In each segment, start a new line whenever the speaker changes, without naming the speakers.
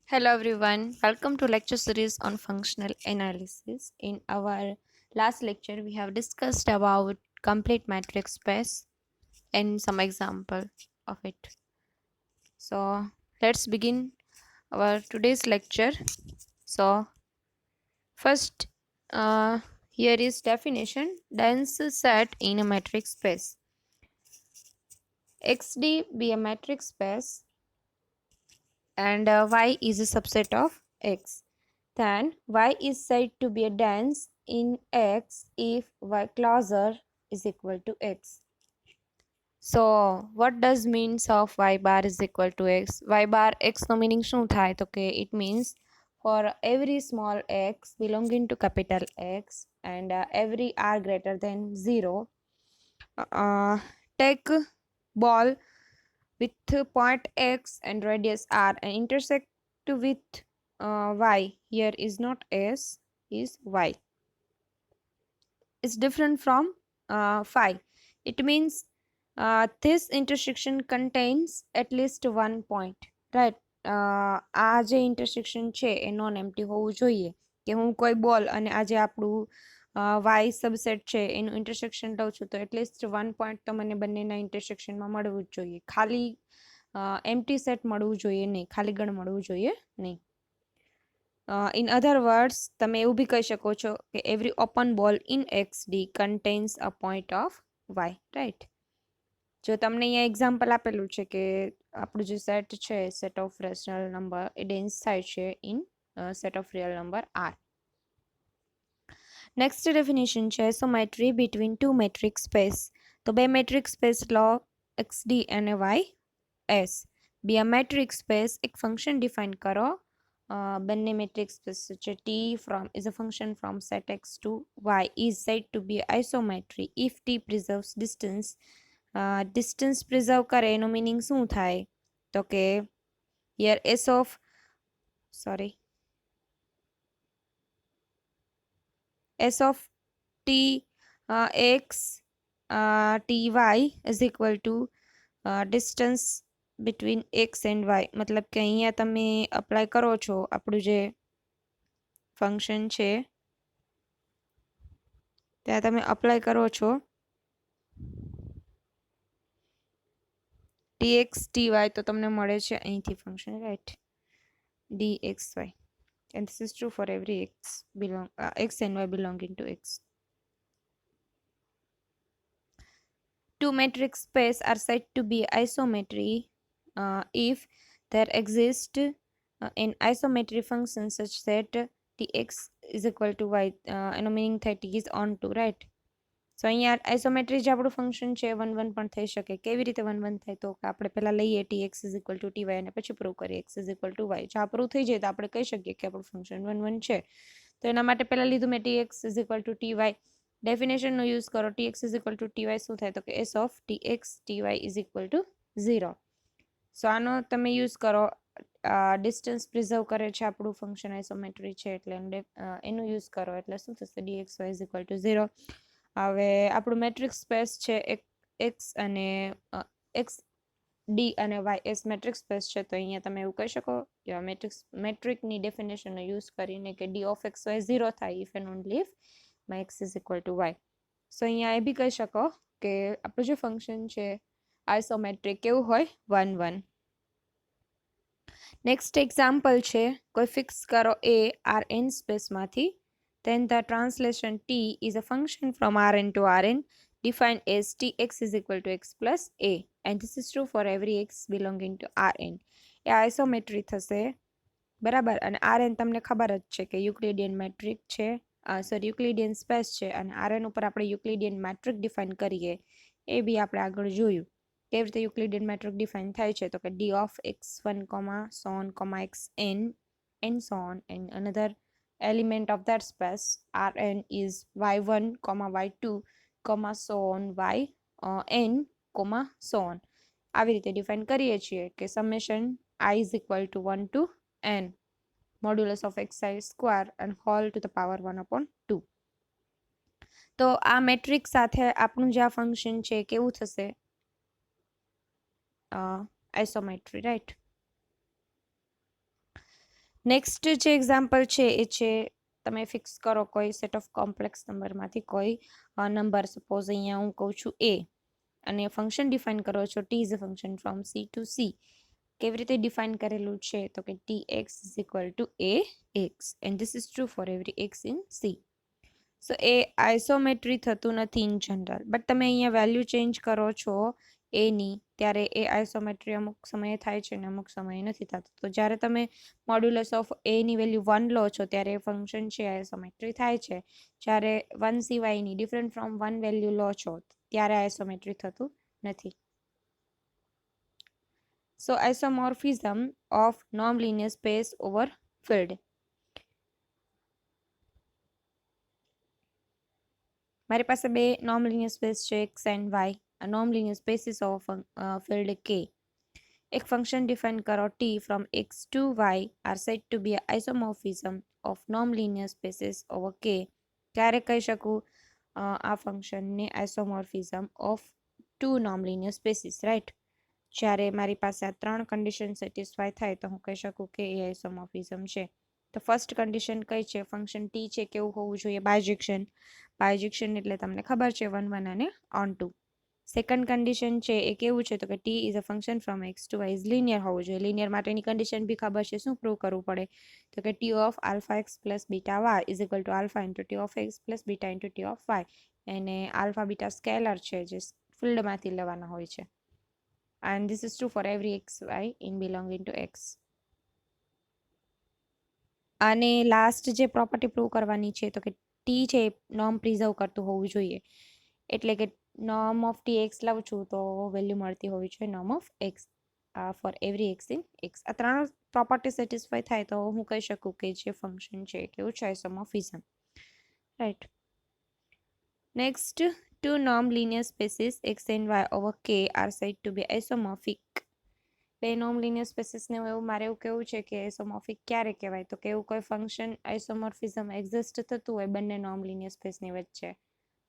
Hello everyone, welcome to lecture series on functional analysis. In our last lecture, we have discussed about complete matrix space and some example of it. So let's begin our today's lecture. So first, here is definition: dense set in a matrix space. XD be a matrix space and Y is a subset of X. Then Y is said to be a dense in X if Y closer is equal to X. So what does means of Y bar is equal to X? Y bar X no meaning શું થાય તો કે it means for every small x belonging to capital X and every r greater than 0, take ball with point X and radius R and intersect with Y. Here is not S, is Y. It's different from phi. It means this intersection contains at least one point, right? આ જે intersection છે એ non empty હોવું જોઈએ કે હું કોઈ બોલ અને આ જે આપણું વાય સબસેટ છે એનું ઇન્ટરસેક્શન લઉં છું તો એટલીસ્ટ વન પોઈન્ટ તો મને બંનેના ઇન્ટરસેક્શનમાં મળવું જ જોઈએ. ખાલી એમ્પ્ટી સેટ મળવું જોઈએ નહીં, ખાલી ગણ મળવું જોઈએ નહીં. ઇન અધર વર્ડ્સ તમે એવું બી કહી શકો છો કે every open ball in x d contains a point of y, right? જો તમને અહીંયા એક્ઝામ્પલ આપેલું છે કે આપણું જે સેટ છે સેટ ઓફ રેશનલ નંબર એ ડેન્સ થાય છે in set of real number are. Next definition છે isometry between two metric space. તો બે મેટ્રિક સ્પેસ લો એક્સ ડી અને Y S. Be a metric space એક ફંક્શન ડિફાઇન કરો. બંને મેટ્રિક સ્પેસ છે T from is a function from set X to Y is said to be isometry if T preserves distance. Distance preserve કરે એનો meaning શું થાય તો કે here s of t x t y is equal to distance between x and y. મતલબ કે અહીંયા તમે અપ્લાય કરો છો આપણું જે ફંક્શન છે ત્યાં તમે અપ્લાય કરો છો ટી એક્સ ટી વાય તો તમને મળે છે અહીંથી function, right? D x y. And this is true for every x and y belonging to x. Two matrix space are said to be isometry if there exists an isometry function such that tx is equal to y. એનો meaning થાય t is on to, right? સો અહીંયા આઇસોમેટ્રી જે આપણું function છે 1 1 પણ થઈ શકે. કેવી રીતે 1 1 થાય તો આપણે પહેલા લઈએ tx is equal to ty અને પછી પ્રૂવ કરીએ x is equal to y. જો આ પ્રૂવ થઈ જાય તો આપણે કહી શકીએ કે આપણું ફંક્શન 1 1 છે. તો એના માટે પહેલા લીધું મેં tx is equal to ty. ડેફિનેશનનો યુઝ કરો. tx is equal to ty શું થાય તો કે s of tx ty is equal to 0. સો આનો તમે યુઝ કરો. ડિસ્ટન્સ પ્રિઝર્વ કરે છે આપણું ફંક્શન આઇસોમેટ્રી છે એટલે એનું યુઝ કરો એટલે શું થશે dxy is equal to 0. હવે આપણું મેટ્રિક્સ સ્પેસ છે એક્સ અને એક્સ ડી અને વાય એસ મેટ્રિક સ્પેસ છે તો અહીંયા તમે એવું કહી શકો કે મેટ્રિકની ડેફિનેશનનો યુઝ કરીને કે ડી ઓફ એક્સ વાય 0 થાય if and only if my X is equal to Y. So અહીંયા એ બી કહી શકો કે આપણું જે ફંક્શન છે આઇસોમેટ્રિક કેવું હોય 1 1. નેક્સ્ટ એક્ઝામ્પલ છે કોઈ ફિક્સ કરો એ આર એન સ્પેસમાંથી. Then the translation t is a function from Rn to Rn defined as tx is equal to x plus a, and this is true for every x belonging to Rn. એ આઇસોમેટ્રી થશે, બરાબર? અને Rn તમને ખબર જ છે કે Euclidean metric છે, Euclidean space છે અને Rn ઉપર આપણે યુક્લિડિયન મેટ્રિક ડિફાઇન કરીએ એ બી આપણે આગળ જોયું કેવી રીતે યુક્લિડિયન મેટ્રિક ડિફાઇન થાય છે તો કે d of x1, so on, xn and so on, and another element of that space Rn is y1, y2, so on, yn, so on. આવી રીતે ડિફાઇન કરીએ છીએ કે summation I is equal to 1 to n modulus of xi square and whole to the power 1 upon 2. તો આ metric સાથે આપણું જે આ ફંક્શન છે કેવું થશે? આઇસોમેટ્રી, રાઈટ? નેક્સ્ટ જે એક્ઝામ્પલ છે એ છે, તમે ફિક્સ કરો કોઈ સેટ ઓફ કોમ્પ્લેક્સ નંબરમાંથી કોઈ નંબર. સપોઝ અહીંયા હું કહું છું એ, અને ફંક્શન ડિફાઇન કરો છો T is a function from C to C. કેવી રીતે ડિફાઇન કરેલું છે તો કે T X is equal to A X and this is true for every X in C. So એ આઇસોમેટ્રી થતું નથી ઇન જનરલ, બટ તમે અહીંયા વેલ્યુ ચેન્જ કરો છો એની, ત્યારે એ આઇસોમેટ્રી અમુક સમયે થાય છે ને અમુક સમયે નથી થતું. તો જ્યારે તમે મોડ્યુલસ ઓફ એની વેલ્યુ 1 લો છો ત્યારે એ ફંક્શન છે આઇસોમેટ્રી થાય છે. જ્યારે 1 સિવાયની ડિફરન્ટ ફ્રોમ 1 વેલ્યુ લો છો ત્યારે આઇસોમેટ્રી થતું નથી. So isomorphism of non linear space over field. મારી પાસે બે નોન લિનિયર સ્પેસ છે એક્સ એન્ડ વાય. આ non linear spaces of field K. એક ફંક્શન ડિફાઇન કરો T from x to Y are said to be isomorphism of non linear spaces over K. ત્યારે કહી શકું આ ફંક્શનને isomorphism of two non linear spaces, right. જ્યારે મારી પાસે આ 3 કન્ડિશન સેટિસ્ફાય થાય તો હું કહી શકું કે એ આઇસોમોર્ફિઝમ છે. તો ફર્સ્ટ કન્ડિશન કઈ છે? ફંક્શન ટી છે કેવું હોવું જોઈએ? બાયજેક્શન. બાયજેક્શન એટલે તમને ખબર છે 1 1 અને ઓન 2. સેકન્ડ કન્ડિશન છે એ કેવું છે તો કે t is a function from x to Y is linear હોવું જોઈએ. લિનિયર માટેની કન્ડિશન બી ખબર છે. શું પ્રૂવ કરવું પડે તો કે t of alpha x plus beta y is equal to alpha into t of x plus beta into t of y. એને આલ્ફા બીટા સ્કેલર છે જે ફિલ્ડમાંથી લેવાના હોય છે. and this is true for every xy in belonging to x. અને last જે property prove કરવાની છે તો કે ટી છે નોર્મ પ્રિઝર્વ કરતું હોવું જોઈએ. એટલે કે નોર્મ ઓફ ટી એક્સ લઉં છું તો વેલ્યુ મળતી હોવી જોઈએ norm of x four every X in x. આ 3 પ્રોપર્ટી સેટિસ્ફાય થાય તો હું કહી શકું કે જે ફંક્શન છે કેવું છે? Isomorphism, right. Next, two non-linear spaces x and y over k are said to be isomorphic. બે નોન લિનિયર સ્પેસીસને મારે એવું કેવું છે કે આઇસોમોર્ફિક ક્યારે કહેવાય તો કે એવું કોઈ ફંક્શન આઇસોમોર્ફિઝમ એક્ઝિસ્ટ થતું હોય બંને નોન લિનિયર સ્પેસની વચ્ચે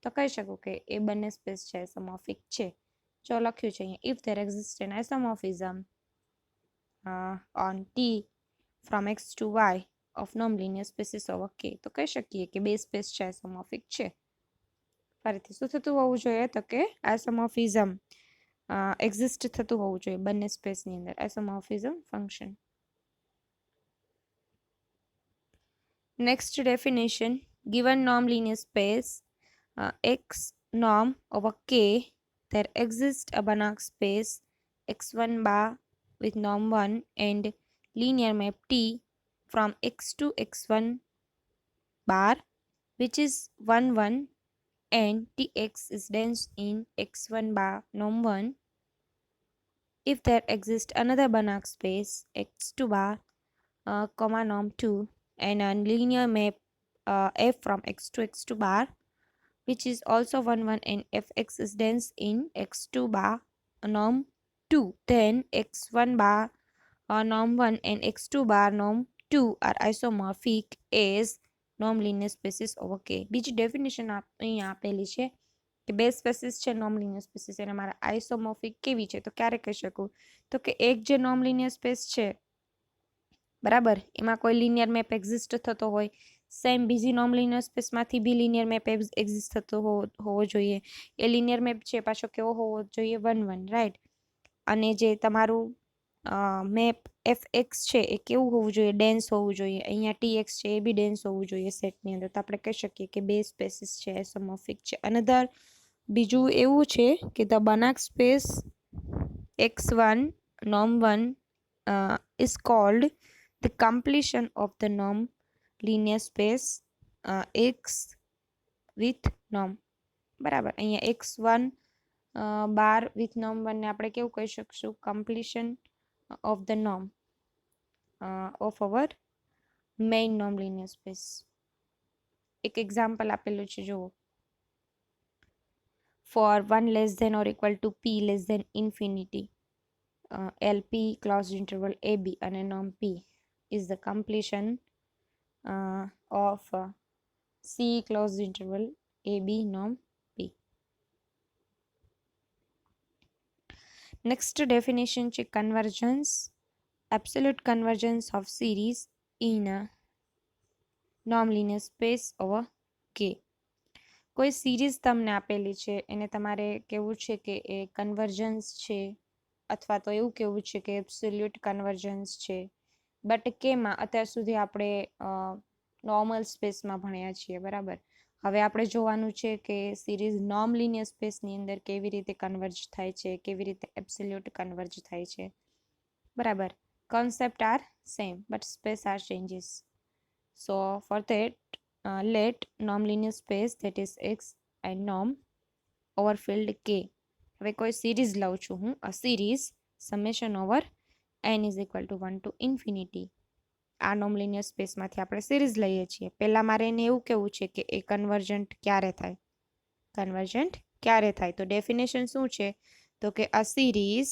તો કહી શકું કે એ બંને સ્પેસ છે આઇસોમોર્ફિક છે. જો લખ્યું છે અહીંયા if there exist an isomorphism on T from x to Y of non linear spaces over K, તો કહી શકીએ કે બે સ્પેસ છે આઇસોમોર્ફિક છે. ફરીથી શું થતું હોવું જોઈએ તો કે આઇસોમોર્ફિઝમ એક્ઝિસ્ટ થતું હોવું જોઈએ બંને સ્પેસની અંદર. Isomorphism function. Next definition, given norm linear space x norm over k there exists a Banach space x1 bar with norm 1 and linear map t from x to x1 bar which is 1 1 and tx is dense in x1 bar norm 1. If there exists another Banach space x2 bar comma norm 2 and a linear map f from x to x2 bar which is also 1 1 and fx is dense in x2 bar norm 2, then x1 bar norm 1 and x2 bar norm 2 are isomorphic as norm linear spaces over k. બીજી definition અહીંયા આપેલી છે કે બે spaces છે નોમ linear spaces, એને મારા આઇસોમોર્ફિક કેવી છે તો ક્યારે કહી શકું તો કે એક જે નોમ લિનિયર સ્પેસ છે બરાબર એમાં કોઈ લિનિયર મેપ એક્ઝિસ્ટ થતો હોય, સેમ બીજી નોમ લિનિયર સ્પેસમાંથી બી લિનિયર મેપ એક્ઝિસ્ટ થતો હોવો જોઈએ. એ લિનિયર મેપ છે પાછો કેવો હોવો જોઈએ? 1 1, રાઈટ. અને જે તમારું મેપ એફ એક્સ છે એ કેવું હોવું જોઈએ? ડેન્સ હોવું જોઈએ. અહીંયા ટી એક્સ છે એ બી ડેન્સ હોવું જોઈએ સેટની અંદર. તો આપણે કહી શકીએ કે બે સ્પેસીસ છે આઇસોમોર્ફિક છે. અનધર બીજું એવું છે કે the બનાક space x1 norm 1 is called the completion of the norm linear space x with norm. બરાબર, અહીંયા x1 બાર વિથ નોર્મ 1 ને આપણે કેવું કહી શકશું? Completion of the norm of our main norm linear space. એક એક્ઝામ્પલ આપેલું છે જુઓ. For 1 less than or equal to p less than infinity LP closed interval AB and norm P is the completion of C closed interval AB norm P. Next definition છે convergence, absolute convergence of series in a non-linear space over K. કોઈ series તમને આપેલી છે એને તમારે કેવું છે કે એ કન્વર્જન્સ છે અથવા તો એવું કેવું છે કે એબ્સોલ્યુટ કન્વર્જન્સ છે. બટ કેમાં અત્યાર સુધી આપણે નોર્મલ સ્પેસમાં ભણ્યા છીએ, બરાબર. હવે આપણે જોવાનું છે કે સિરીઝ નોન લિનિયર સ્પેસની અંદર કેવી રીતે કન્વર્જ થાય છે, કેવી રીતે એબ્સોલ્યુટ કન્વર્જ થાય છે, બરાબર. concept are same but space are changes. So for that, let norm linear space that is x and norm over field k. હવે કોઈ સિરીઝ લઉં છું હું, a series summation over n is equal to 1 to infinity. આ norm linear સ્પેસમાંથી આપણે series લઈએ છીએ. પહેલા મારે એને એવું કેવું છે કે એ કન્વર્જન્ટ ક્યારે થાય, કન્વર્જન્ટ ક્યારે થાય. તો ડેફિનેશન શું છે તો કે a series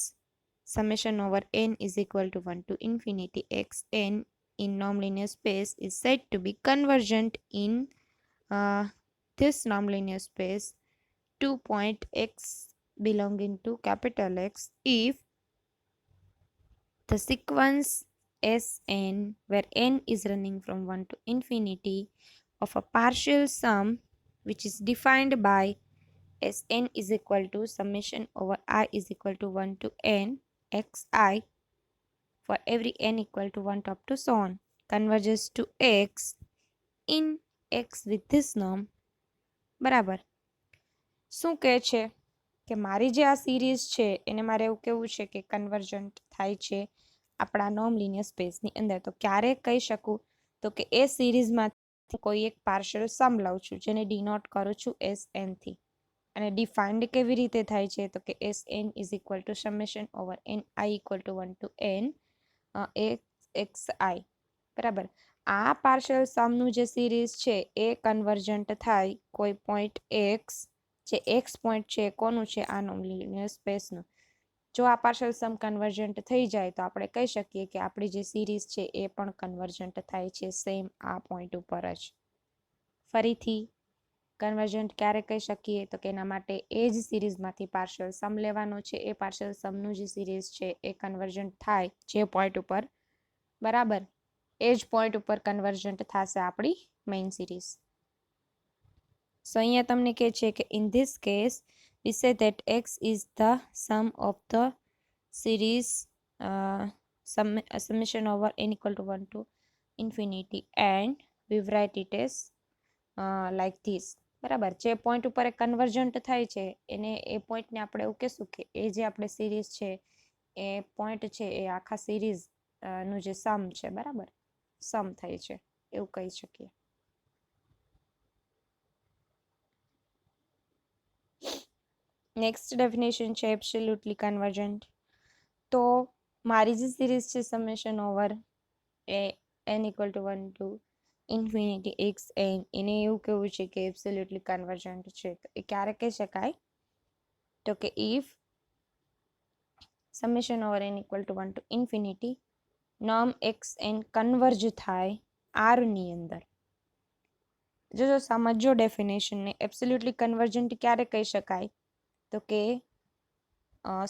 summation over n is equal to 1 to infinity xn in non-linear space is said to be convergent in this non-linear space to point x belonging to capital X if the sequence Sn where n is running from 1 to infinity of a partial sum which is defined by Sn is equal to summation over I is equal to 1 to n xi for every n equal to 1 up to so on converges to x in x with this norm. બરાબર. શું કહે છે કે મારી જે આ series છે એને મારે એવું કેવું છે કે કન્વર્જન્ટ થાય છે આપણા નોર્મ લિનિયર સ્પેસની અંદર. તો ક્યારે કહી શકું તો કે એ સિરીઝમાંથી કોઈ એક પાર્શિયલ સમ લઉં છું જેને ડિનોટ કરું છું એસ એનથી. અને ડિફાઇન્ડ કેવી રીતે થાય છે તો કે S N is equal to summation over N I equal to 1 to N X I, બરાબર. આ પાર્શિયલ સમનું જે સિરીઝ છે એ કન્વર્જન્ટ થાય કોઈ પોઈન્ટ એક્સ, જે એક્સ પોઈન્ટ છે કોનું છે આ નોર્મ લિનિયર સ્પેસનું. જો આ પાર્શિયલ સમ કન્વર્જન્ટ થઈ જાય તો આપણે કહી શકીએ કે આપણી જે સિરીઝ છે એ પણ કન્વર્જન્ટ થાય છે સેમ આ પોઈન્ટ ઉપર જ. ફરીથી કન્વર્જન્ટ ક્યારે કહી શકીએ તો કે એના માટે એ જ સિરીઝમાંથી પાર્શિયલ સમ લેવાનો છે. એ પાર્શિયલ સમનું જે સિરીઝ છે એ કન્વર્જન્ટ થાય જે પોઈન્ટ ઉપર, બરાબર. એ જ પોઈન્ટ ઉપર કન્વર્જન્ટ થશે આપણી મેઇન સિરીઝ. સો અહીંયા તમને કહે છે કે in this case we say that x is the sum of the series summation over n equal to 1 to infinity and we write it as like this, બરાબર. જે પોઈન્ટ ઉપર એ કન્વર્જન્ટ થાય છે એને એ પોઈન્ટને આપણે એવું કહેશું કે એ જે આપણે સિરીઝ છે એ પોઈન્ટ છે એ આખા સિરીઝ નું જે સમ છે, બરાબર, સમ થાય છે એવું કહી શકીએ. નેક્સ્ટ ડેફિનેશન છે એબ્સોલ્યુટલી કન્વર્જન્ટ. તો મારી જે સિરીઝ છે summation over a n equal to 1 to infinity x n, એને એવું કહેવું છે કે એબ્સોલ્યુટલી કન્વર્જન્ટ છે. તો એ ક્યારે કહી શકાય તો કે if summation over n equal to 1 to infinity norm x n converge થાય આર ની અંદર. જો સમજો ડેફિનેશનને. એબ્સોલ્યુટલી કન્વર્જન્ટ ક્યારે કહી શકાય તો કે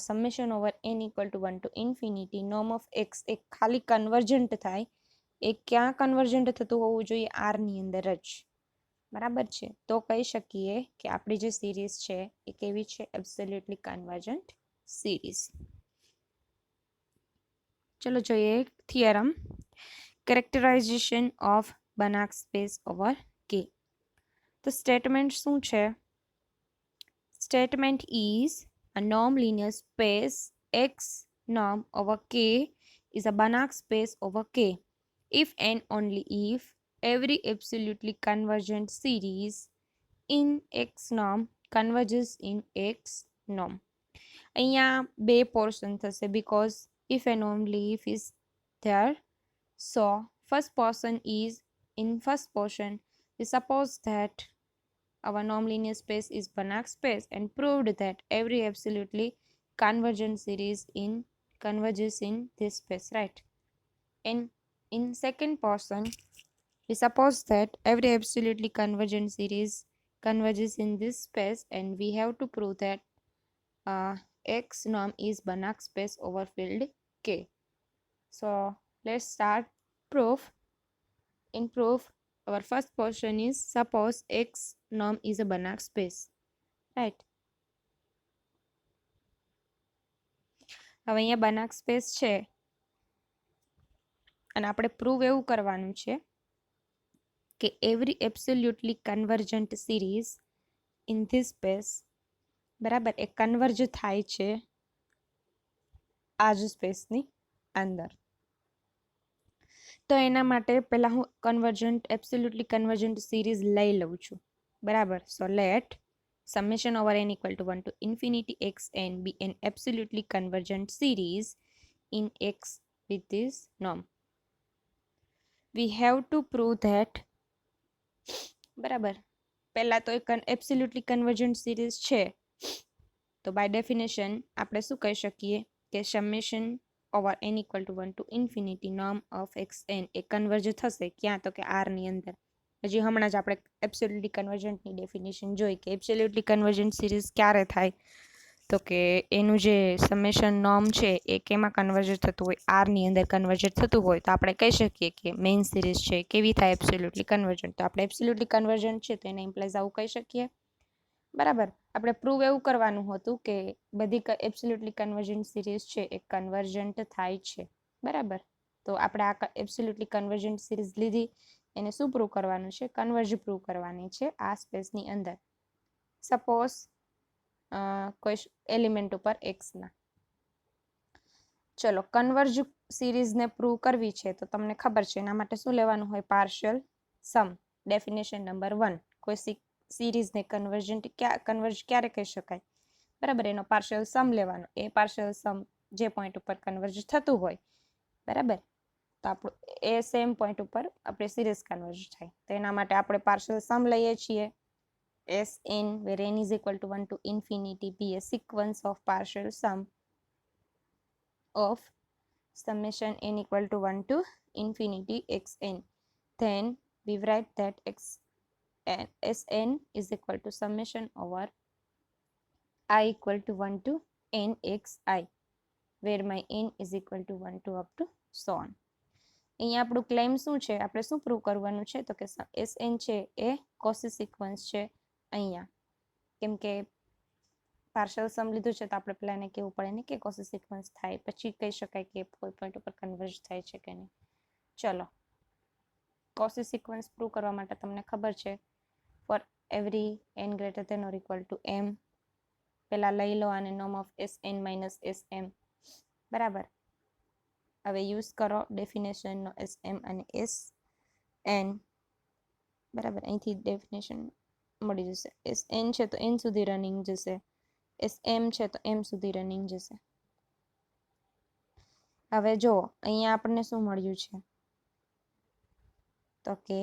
summation over n equal to 1 to infinity norm of X એ ખાલી કન્વર્જન્ટ થાય. એ ક્યાં કન્વર્જન્ટ થતું હોવું જોઈએ? આર ની અંદર જ, બરાબર છે. તો કહી શકીએ કે આપણી જે સિરીઝ છે એ કેવી છે? Absolutely convergent series. ચલો જોઈએ theorem. કેરેક્ટરાઇઝેશન of બનાક space over K. તો સ્ટેટમેન્ટ શું છે? Statement is a norm linear space X norm over K is a Banach space over K if and only if every absolutely convergent series in X norm converges in X norm. અહીંયા બે portion થશે because if and only if is there. So first portion is, in first portion we suppose that our norm linear space is Banach space and proved that every absolutely convergent series converges in this space, right? And in second portion, we suppose that every absolutely convergent series converges in this space and we have to prove that X norm is Banach space over field K. So let's start proof. in proof, our first portion is suppose X norm is a Banach space, right? હવે અહીંયા Banach space છે અને આપણે prove એવું કરવાનું છે કે every absolutely convergent series in this space બરાબર એ કન્વર્જ થાય છે આ જ સ્પેસની અંદર. તો એના માટે પહેલા હું એબ્સોલ્યુટલી કન્વર્જન્ટ સિરીઝ લઈ લઉં છું બરાબર. So let summation over n equal to 1 to infinity xn be an absolutely convergent series in x with this norm. We have to prove that બરાબર પહેલા તો એક એબ્સોલ્યુટલી કન્વર્જન્ટ સિરીઝ છે તો બાય ડેફિનેશન આપણે શું કહી શકીએ કે summation over n equal to 1 to infinity norm of xn A converge થશે ક્યાં તો કે r ની અંદર. હજી હમણાં જ આપણે એબ્સોલ્યુટલી કન્વર્જન્ટની ડેફિનેશન જોઈ કે એબ્સોલ્યુટલી કન્વર્જન્ટ સિરીઝ ક્યારે થાય તો કે એનું જે સમેશન નોર્મ છે એ કેમાં કન્વર્જ થતું હોય r ની અંદર કન્વર્જ થતું હોય તો આપણે કહી શકીએ કે મેઇન સિરીઝ છે કેવી થાય એબ્સોલ્યુટલી કન્વર્જન્ટ. તો આપણે એબ્સોલ્યુટલી કન્વર્જન્ટ છે તો એને ઇમ્પ્લાઇઝ આવું કહી શકીએ બરાબર. આપણે પ્રૂવ એવું કરવાનું હતું કે બધી એબ્સોલ્યુટલી કન્વર્જન્ટ સિરીઝ છે એ કન્વર્જન્ટ થાય છે બરાબર. તો આપણે આ એબ્સોલ્યુટલી કન્વર્જન્ટ સિરીઝ લીધી એને શું પ્રૂવ કરવાનું છે કન્વર્જ પ્રૂવ કરવાની છે આ સ્પેસની અંદર. સપોઝ કોઈ એલિમેન્ટ ઉપર એક્સના ચલો કન્વર્જ સિરીઝને પ્રૂવ કરવી છે તો તમને ખબર છે એના માટે શું લેવાનું હોય પાર્શિયલ સમ. ડેફિનેશન નંબર 1 કોઈ સિરીઝને કન્વર્જ ક્યારે કહી શકાય બરાબર એનો પાર્શિયલ સમ લેવાનો એ પાર્શિયલ સમ જે પોઈન્ટ ઉપર કન્વર્જ થતું હોય બરાબર તો આપણું એ સેમ પોઈન્ટ ઉપર આપણે સિરીઝ કન્વર્જ થાય તો એના માટે આપણે પાર્શિયલ સમ લઈએ છીએ Sn where n is equal to 1 to infinity be a sequence of partial sum of summation n equal to 1 to infinity xn. Then we write that Sn is equal to summation over I equal to 1 to nxi where my n is equal to 1 to up to so on. અહીંયા આપણું claim શું છે આપણે શું prove કરવાનું છે તો કે Sn છે એ કોસી સિક્વન્સ છે અહીંયા કેમ કે પાર્શિયલ સમ લીધું છે તો આપણે પહેલા એને કહેવું પડે ને કે કોસી સિક્વન્સ થાય પછી કહી શકાય કે કોઈ પોઈન્ટ ઉપર કન્વર્જ થાય છે કે નહીં. ચલો કોસી સિક્વન્સ પ્રૂવ કરવા માટે તમને ખબર છે for every n greater than or equal to m પહેલા લઈ લો આને norm of Sn minus Sm બરાબર. હવે યુઝ કરો ડેફિનેશનનો Sm અને Sn બરાબર અહીંથી ડેફિનેશન મળી જશે. Sn છે તો n સુધી રનિંગ જશે Sm છે તો m સુધી રનિંગ જશે. હવે જો અહીંયા આપણને શું મળ્યું છે તો કે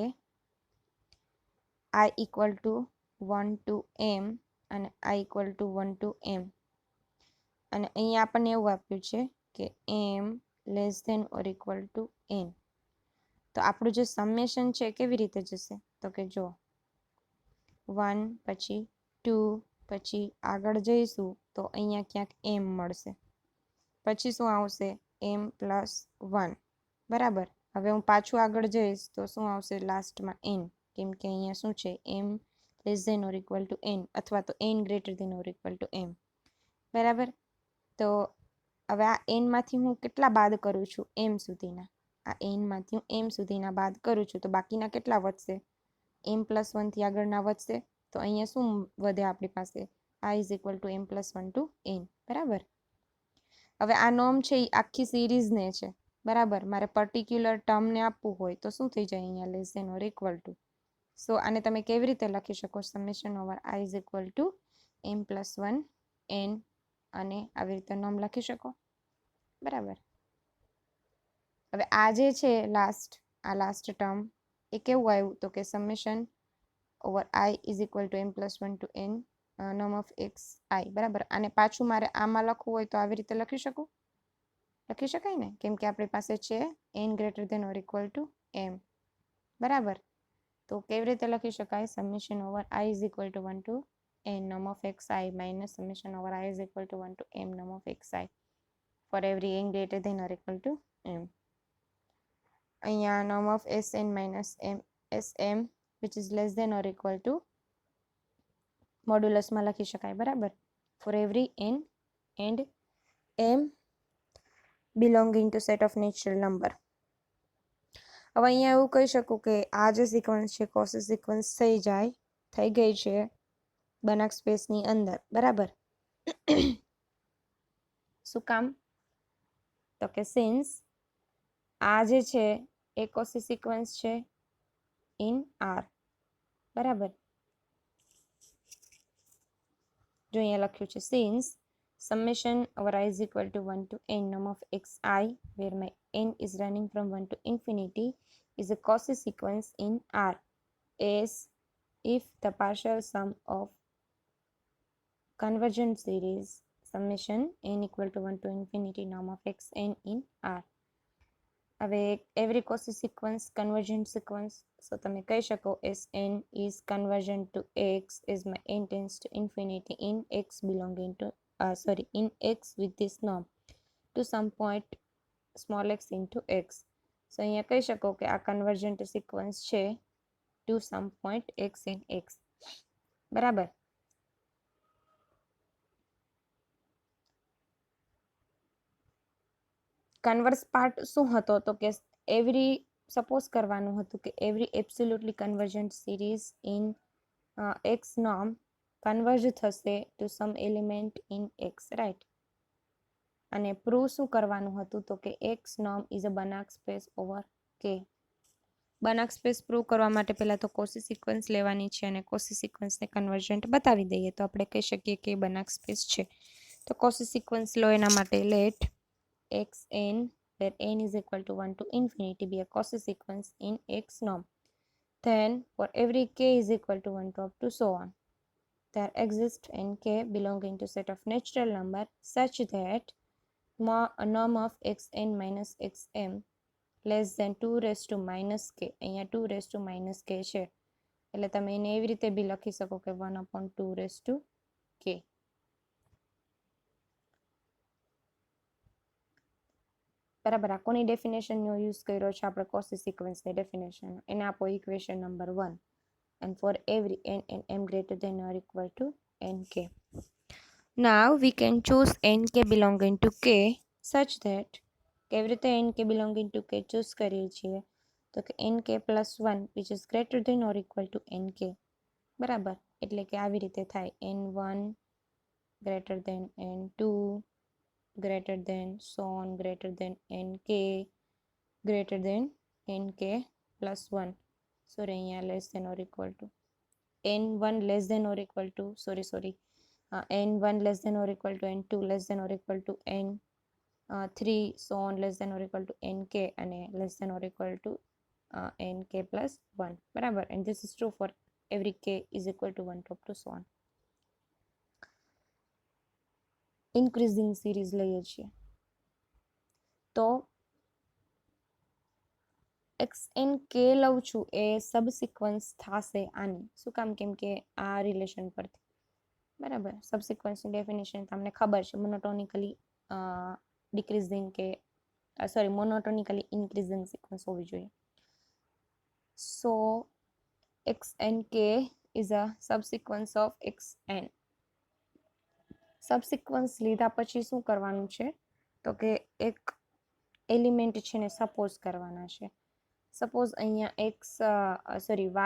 I equal to 1 to m અને I equal to 1 to m અને અહીંયા આપણને એવું આપ્યું છે કે m less than or equal to n. તો આપણું જે સમેશન છે કેવી રીતે જશે તો કે જો 1 પછી 2 પછી આગળ જઈશું તો અહીંયા ક્યાંક m મળશે પછી શું આવશે m પ્લસ 1 બરાબર. હવે હું પાછું આગળ જઈશ તો શું આવશે લાસ્ટમાં n કેમ કે અહીંયા શું છે m less than or equal to n અથવા તો n greater than or equal to m બરાબર. તો હવે આ n માંથી હું કેટલા બાદ કરું છું m સુધીના આ n માંથી હું m સુધીના બાદ કરું છું તો બાકીના કેટલા વધશે m પ્લસ 1 થી આગળના વધશે તો અહીંયા શું વધે આપણી પાસે I is equal to m plus 1 to n બરાબર. હવે આ નોર્મ છે એ આખી સિરીઝને છે બરાબર. મારે પર્ટિક્યુલર ટર્મને આપવું હોય તો શું થઈ જાય અહીંયા less than or equal to. So આને તમે કેવી રીતે લખી શકો summation over I is equal to m plus 1 n અને આવી રીતે નોર્મ લખી શકો બરાબર. હવે આ જે છે આ લાસ્ટ ટર્મ એ કેવું આવ્યું તો કે summation over I is equal to m plus 1 to n norm of X I બરાબર. આને પાછું મારે આમાં લખવું હોય તો આવી રીતે લખી શકું લખી શકાય ને કેમ કે આપણી પાસે છે n greater than or equal to m બરાબર. તો કેવી રીતે લખી શકાય summation over I is equal to 1 to n norm of xi minus summation over I is equal to 1 to m norm of xi for every n greater than or equal to m. અહીંયા norm of Sn minus m Sm which is less than or equal to મોડ્યુલસમાં લખી શકાય, બરાબર, four every n and m belonging to set of natural number. હવે અહીંયા એવું કહી શકું કે આ જે સિક્વન્સ છે કોસી સિક્વન્સ થઈ ગઈ છે બનાક સ્પેસની અંદર, બરાબર. શું કામ? તો કે સિન્સ આ જે છે એ કોસી સિક્વન્સ છે ઇન આર, બરાબર. જો અહીંયા લખ્યું છે since summation over I is equal to 1 to n norm of xi where my n is running from 1 to infinity is a Cauchy sequence in R as if the partial sum of convergent series summation n equal to 1 to infinity norm of xn in R. હવે every Cauchy sequence convergent sequence, so તમે કહી શકો Sn is convergent to x as my n tends to infinity in x belonging to in x with this norm to some point small x into x. So અહીંયા કહી શકો કે આ convergent sequence છે to some point x in x, બરાબર. કન્વર્સ part શું હતો? તો કે એવરી સપોઝ કરવાનું હતું કે every absolutely convergent series in X norm converge થશે to some element in X, right. અને પ્રૂવ શું કરવાનું હતું? તો કે X norm is a Banach space over K. Banach space prove કરવા માટે પહેલાં તો કોસી સિક્વન્સ લેવાની છે અને કોસી સિક્વન્સને કન્વર્જન્ટ બતાવી દઈએ તો આપણે કહી શકીએ કે બનાક સ્પેસ છે. તો કોસી સિક્વન્સ લો એના માટે late xn where n is equal to 1 to infinity be a Cauchy sequence in x norm. Then for every k is equal to 1 to up to so on, there exists nk belonging to set of natural number such that a norm of xn minus xm less than 2 raised to minus k. અહીંયા 2 raised to minus k છે એટલે તમે એને એવી રીતે બી લખી શકો કે 1 upon 2 raised to k. બરાબર. આ કોની ડેફિનેશનનો યુઝ કર્યો છે આપણે? કોસી સિક્વન્સની ડેફિનેશન. એને આપો equation number 1 and for every n and m greater than or equal to nk. Now we can choose nk belonging to k such that કેવી રીતે nk belonging to k choose કરીએ છીએ? તો કે nk plus 1 which is greater than or equal to nk, બરાબર. એટલે કે આવી રીતે થાય n1 greater than n2 greater than so on greater than nk greater than nk plus 1. Sorry, અહીંયા less than or equal to n1 less than or equal to n1 less than or equal to n2 less than or equal to n3 so on less than or equal to nk અને less than or equal to nk plus 1, બરાબર. and this is true for every k is equal to 1 to up to so on. Increasing series લઈએ છીએ તો x N કે લઉં છું એ સબ sequence થશે આની. શું કામ? કેમ કે આ રિલેશન પરથી, બરાબર. સબ સિક્વન્સની ડેફિનેશન તમને ખબર છે, મોનોટોનિકલી ડિક્રીઝિંગ કે મોનોટોનિકલી ઇન્ક્રીઝિંગ સિક્વન્સ હોવી જોઈએ. So X N K is a sub sequence of X N. Subsequence લીધા પછી શું કરવાનું છે? તો કે એક એલિમેન્ટ છે ને સપોઝ કરવાના છે. સપોઝ અહીંયા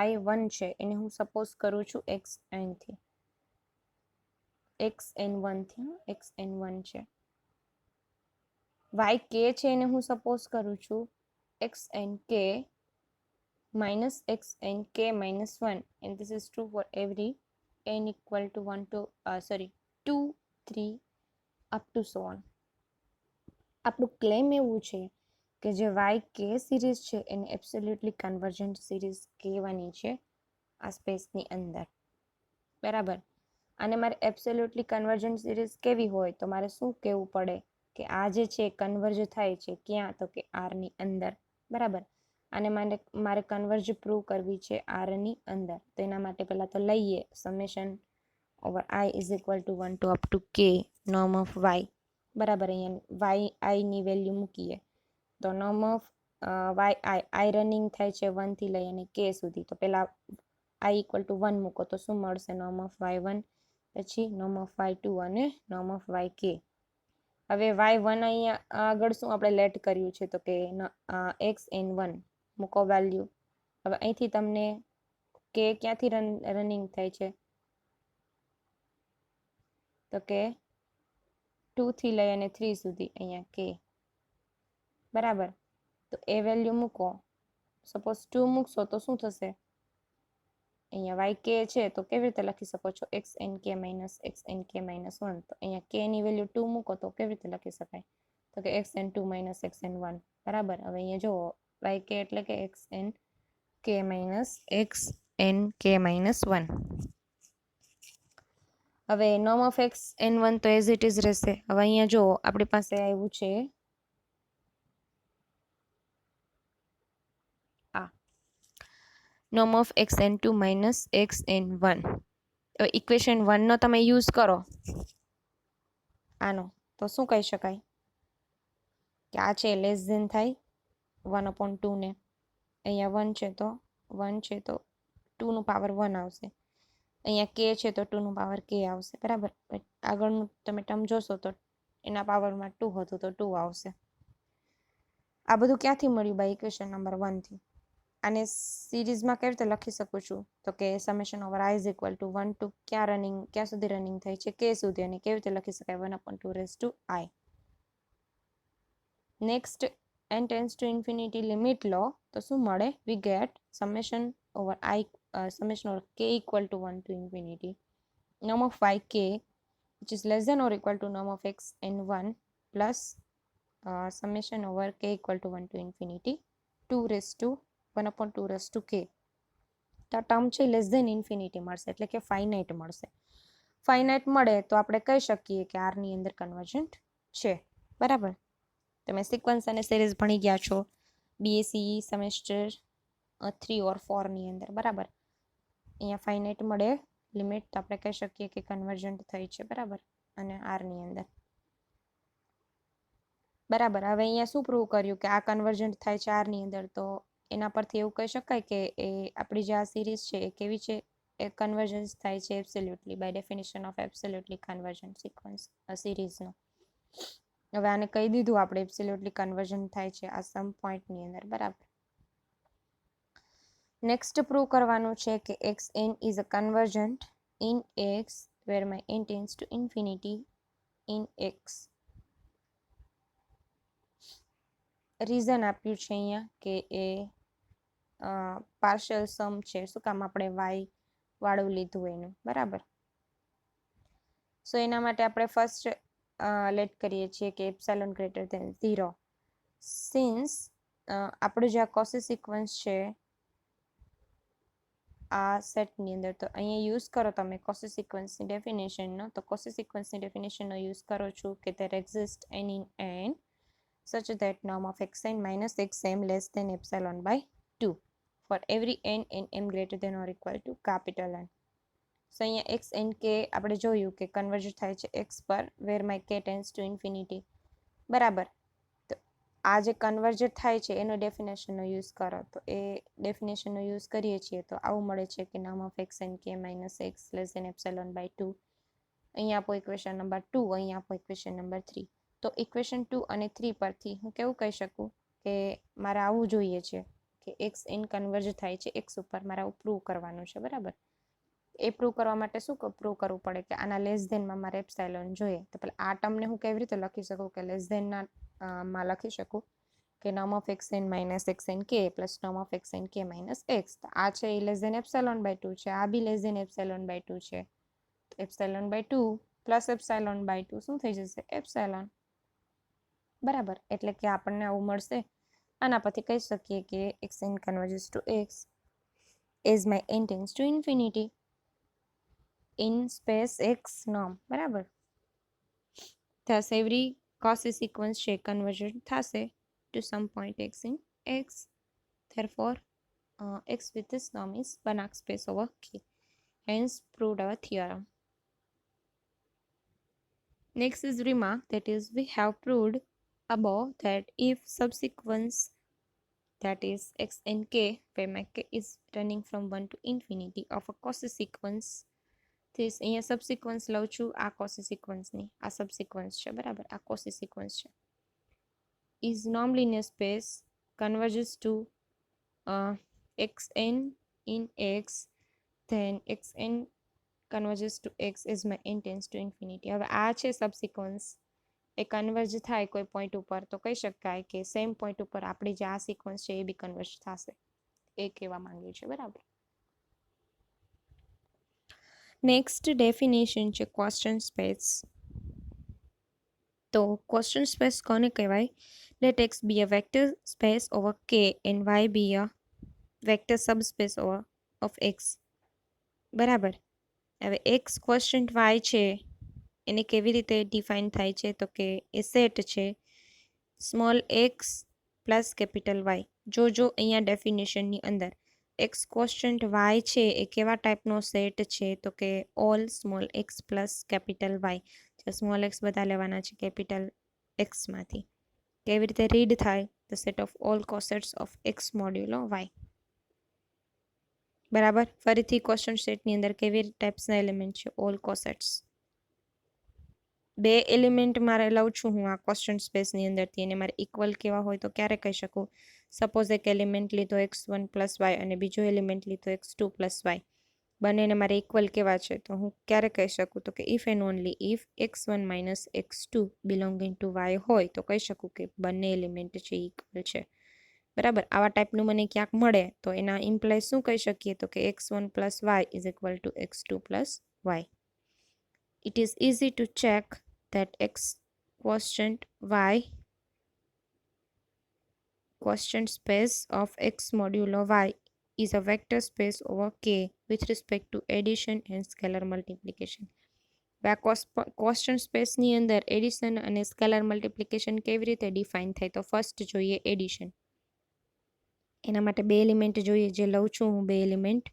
y1 છે એને હું સપોઝ કરું છું xn થી, xn1 છે. yk છે એને હું સપોઝ કરું છું xnk minus xnk minus 1 and this is true for every n equal to 2 3 up to so on. આપણું ક્લેમ એવું છે કે જે વાય કે સિરીઝ છે એને એબ્સોલ્યુટલી કન્વર્જન્ટ સિરીઝ કહેવાની છે આ સ્પેસની અંદર, બરાબર. અને મારે એબ્સોલ્યુટલી કન્વર્જન્ટ સિરીઝ કેવી હોય તો મારે શું કહેવું પડે કે આ જે છે કન્વર્જ થાય છે ક્યાં? તો કે આરની અંદર, બરાબર. અને મારે કન્વર્જ પ્રૂવ કરવી છે આરની અંદર. તો એના માટે પહેલાં તો લઈએ summation over I is equal to 1 to up to k norm of y, બરાબર. અહીંયા y ની વેલ્યુ મૂકીએ તો norm of આઈ રનિંગ થાય છે 1 થી લઈ અને k સુધી. તો પહેલા i ઇક્વલ ટુ 1 મૂકો તો શું મળશે? નોર્મ ઓફ y1, પછી નોર્મ ઓફ y2 અને નોર્મ ઓફ yk. હવે y1 અહીંયા આગળ શું આપણે લેટ કર્યું છે તો કે xn1 મૂકો વેલ્યુ. હવે અહીંથી તમને k ક્યાંથી રનિંગ થાય છે તો કે 2 થી લઈ અને 3 સુધી અહીંયા k. બરાબર. તો એ વેલ્યુ મૂકો. સપોઝ 2 મૂકશો તો શું થશે? અહીંયા yk છે તો કેવી રીતે લખી શકો છો? xnk minus xnk minus 1. તો અહીંયા k ની વેલ્યુ 2 મૂકો તો કેવી રીતે લખી શકાય? તો કે xn2 માઇનસ xn1. બરાબર. હવે અહીંયા જુઓ yk એટલે કે xnk માઇનસ xnk માઇનસ 1. હવે નોર્મ ઓફ xn1 તો એઝ ઇટ ઇઝ રહેશે. હવે અહીંયા જુઓ આપણી પાસે આવ્યું છે આ norm of xn2 minus xn1. Equation 1 નો તમે યુઝ કરો આનો તો શું કહી શકાય કે આ છે લેસ ધેન થાય 1/2 ને. અહીંયા 1 છે તો 2 નું પાવર 1 આવશે. અહીંયા k છે તો 2 નું પાવર k આવશે. બરાબર. આગળનું તમે ટર્મ જોશો તો એના પાવરમાં 2 હતું તો 2 આવશે. આ બધું ક્યાંથી મળ્યું? બાય ઇક્વેશન નંબર 1 થી. આને સિરીઝમાં કેવી રીતે લખી શકું છું તો કે summation over i is equal to 1 to ક્યાં સુધી રનિંગ થાય છે? k સુધી. અને કેવી રીતે લખી શકાય? 1/2 raise to i. Next n tends to infinity limit લો તો શું મળે? We get summation over k equal to 1 to infinity norm of yk which is less than or equal to norm of xn1 plus summation over k equal to 1 to infinity 2 raised to 1/2 raised to k. તો term છે less than infinity મળશે એટલે કે finite મળશે. Finite મળે તો આપણે કહી શકીએ કે r ની અંદર કન્વર્જન્ટ છે. બરાબર. તમે સિક્વન્સ અને સિરીઝ ભણી ગયા છો BSc સેમેસ્ટર 3 ઓર 4 ની અંદર. બરાબર. અહીંયા ફાઇનાઇટ મળે લિમિટ તો આપણે કહી શકીએ કે કન્વર્જન્ટ થઈ છે. બરાબર. અને r ની અંદર. બરાબર. હવે અહીંયા શું પ્રૂવ કર્યું કે આ કન્વર્જન્ટ થાય છે r ની અંદર. તો એના પરથી એવું કહી શકાય કે એ આપણી જે આ સિરીઝ છે એ કેવી છે? એ કન્વર્જન્સ થાય છે absolutely by definition of absolutely convergent sequence સિરીઝનો. હવે આને કહી દીધું આપણે એબ્સોલ્યુટલી કન્વર્જન્ટ થાય છે આ સમ પોઈન્ટની અંદર. બરાબર. નેક્સ્ટ પ્રૂવ કરવાનું છે કે xn is a convergent in x where my n tends to infinity in x. Reason આપ્યું છે અહીંયા કે એ પાર્શિયલ સમ છે. શું કામ? આપણે y વાળું લીધું એનું. બરાબર. સો એના માટે આપણે ફર્સ્ટ લેટ કરીએ છીએ કે એપ્સાઇલોન ગ્રેટર ધેન 0. સિન્સ આપણું જે આ કોસી સિક્વન્સ છે આ સેટની અંદર, તો અહીંયા યુઝ કરો તમે કોસી સિક્વન્સની ડેફિનેશનનો. તો કોસી સિક્વન્સની ડેફિનેશનનો યુઝ કરો છું કે there exists n in n such that norm of xn minus xm less than epsilon by 2 for every n and m greater than or equal to capital N. સો અહીંયા x n k આપણે જોયું કે converge થાય છે x પર where my k tends to infinity. બરાબર. તો આ જે કન્વર્જ થાય છે એનો ડેફિનેશનનો યુઝ કરો તો એ ડેફિનેશનનો યુઝ કરીએ છીએ તો આવું મળે છે કે norm of x n k minus x less than epsilon by 2. અહીંયા આપો ઇક્વેશન નંબર 2, અહીંયા આપો ઇક્વેશન નંબર 3. તો ઇક્વેશન 2 અને 3 પરથી હું કેવું કહી શકું કે મારે આવું જોઈએ છે કે એક્સ એન કન્વર્જ થાય છે એક્સ ઉપર. મારે આવું પ્રૂવ કરવાનું છે. બરાબર. એ પ્રૂવ કરવા માટે શું પ્રૂવ કરવું પડે કે આના લેસ ધેનમાં મારે એપ્સાઇલોન જોઈએ. તો પહેલાં આ ટર્મને હું કેવી રીતે લખી શકું કે લેસ ધેનના માં લખી શકું કે norm of xn minus xn k plus norm of xn k minus x. તો આ છે a less than epsilon by 2 છે. આ b less than epsilon by 2 છે. Epsilon by 2 plus epsilon by 2 શું થઈ જશે? એપ્સાઇલોન. બરાબર. એટલે કે આપણને આવું મળશે. આના પરથી કહી શકીએ કે xn converges to x as my n tends to infinity in space x norm. બરાબર. thus every Cauchy sequence છે convergent થશે to some point x in x. Therefore x with this norm is Banach space over K. Hence proved our theorem. Next is remark, that is we have proved above that if subsequence that is x and k, where my k is running from 1 to infinity of a Cauchy sequence. this અહીંયા સબસિક્વન્સ લઉં છું, આ Cauchy sequence ની આ સબસિક્વન્સ છે, બરાબર, આ Cauchy sequence છે. is non-linear space converges to xn in x, then xn converges to x as my n tends to infinity. હવે આ છે સબસિક્વન્સ, એ કન્વર્જ થાય કોઈ પોઈન્ટ ઉપર તો કહી શકાય કે સેમ પોઈન્ટ ઉપર આપણી જે આ સિક્વન્સ છે એ બી કન્વર્જ થશે, એ કહેવા માંગ્યું છે, બરાબર. નેક્સ્ટ ડેફિનેશન છે ક્વેશ્ચન સ્પેસ. તો ક્વેશ્ચન સ્પેસ કોને કહેવાય? Let x be a vector space over k and y be a vector subspace of x, બરાબર. હવે એક્સ ક્વેશ્ચન વાય છે એને કેવી રીતે ડિફાઇન થાય છે? તો કે એ સેટ છે small x plus capital y. જો અહીંયા ડેફિનેશનની અંદર એક્સ કોન્સ્ટન્ટ વાય છે એ કેવા ટાઈપનો સેટ છે? તો કે all small x plus capital Y. જે સ્મોલ એક્સ બધા લેવાના છે કેપિટલ એક્સમાંથી. કેવી રીતે રીડ થાય? The set of all cosets of X modulo Y, બરાબર. ફરીથી ક્વેશ્ચન સેટની અંદર કેવી ટાઈપ્સના એલિમેન્ટ છે? ઓલ કોસેટ્સ. બે એલિમેન્ટ મારે લઉં છું હું આ ક્વેશ્ચન સ્પેસની અંદરથી, અને મારે ઇક્વલ કેવા હોય તો ક્યારે કહી શકું? સપોઝ એક એલિમેન્ટ લીધો x1 પ્લસ વાય અને બીજો એલિમેન્ટ લીધો x2 પ્લસ વાય, બંનેને મારે ઇક્વલ કેવા છે? તો હું ક્યારે કહી શકું? તો કે if and only if x1 minus x2 belonging to y હોય તો કહી શકું કે બંને એલિમેન્ટ છે ઇક્વલ છે, બરાબર. આવા ટાઈપનું મને ક્યાંક મળે તો એના ઇમ્પ્લાય શું કહી શકીએ? તો કે x1 plus y is equal to x2 plus y. It is easy to check that x quotient y quotient space of x modulo y is a vector space over k with respect to addition and scalar multiplication. આ question સ્પેસની અંદર addition અને scalar multiplication કેવી રીતે define થાય? તો first જોઈએ addition. એના માટે બે એલિમેન્ટ જોઈએ, જે લઉં છું હું બે એલિમેન્ટ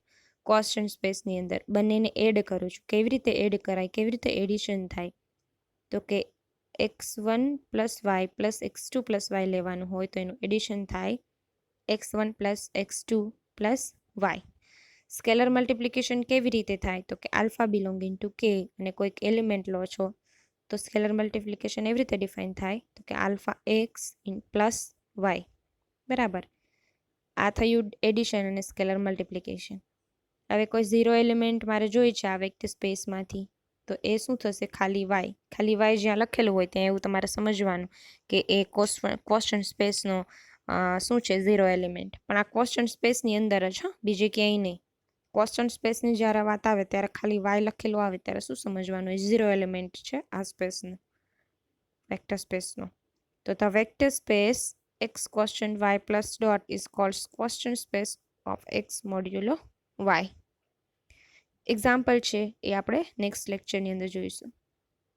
ક્વેશ્ચન સ્પેસની અંદર, બંનેને એડ કરું છું. કેવી રીતે એડ કરાય? કેવી રીતે એડિશન થાય? તો કે x1 plus y plus x2 plus y લેવાનું હોય તો એનું એડિશન થાય x1 plus x2 plus y. Scalar multiplication કેવી રીતે થાય? તો કે આલ્ફા બિલોંગિંગ ટુ કે અને કોઈક એલિમેન્ટ લો છો તો સ્કેલર મલ્ટિપ્લિકેશન એવી રીતે ડિફાઇન થાય તો કે alpha x in plus y, બરાબર. આ થયું એડિશન અને સ્કેલર મલ્ટિપ્લિકેશન. હવે કોઈ ઝીરો એલિમેન્ટ મારે જોઈ છે આ વેક્ટર સ્પેસમાંથી, તો એ શું થશે? ખાલી વાય. ખાલી વાય જ્યાં લખેલું હોય ત્યાં એવું તમારે સમજવાનું કે એ ક્વેશ્ચન સ્પેસનો શું છે? Zero element. પણ આ ક્વેશ્ચન સ્પેસની અંદર જ, હા, બીજે ક્યાંય નહીં. ક્વેશ્ચન સ્પેસની જ્યારે વાત આવે ત્યારે ખાલી વાય લખેલું આવે ત્યારે શું સમજવાનું? એ ઝીરો એલિમેન્ટ છે આ સ્પેસનો, વેક્ટર સ્પેસનો. તો the vector space x question y plus dot is called question space of x modulo y. Example છે એ આપણે નેક્સ્ટ લેક્ચરની અંદર જોઈશું.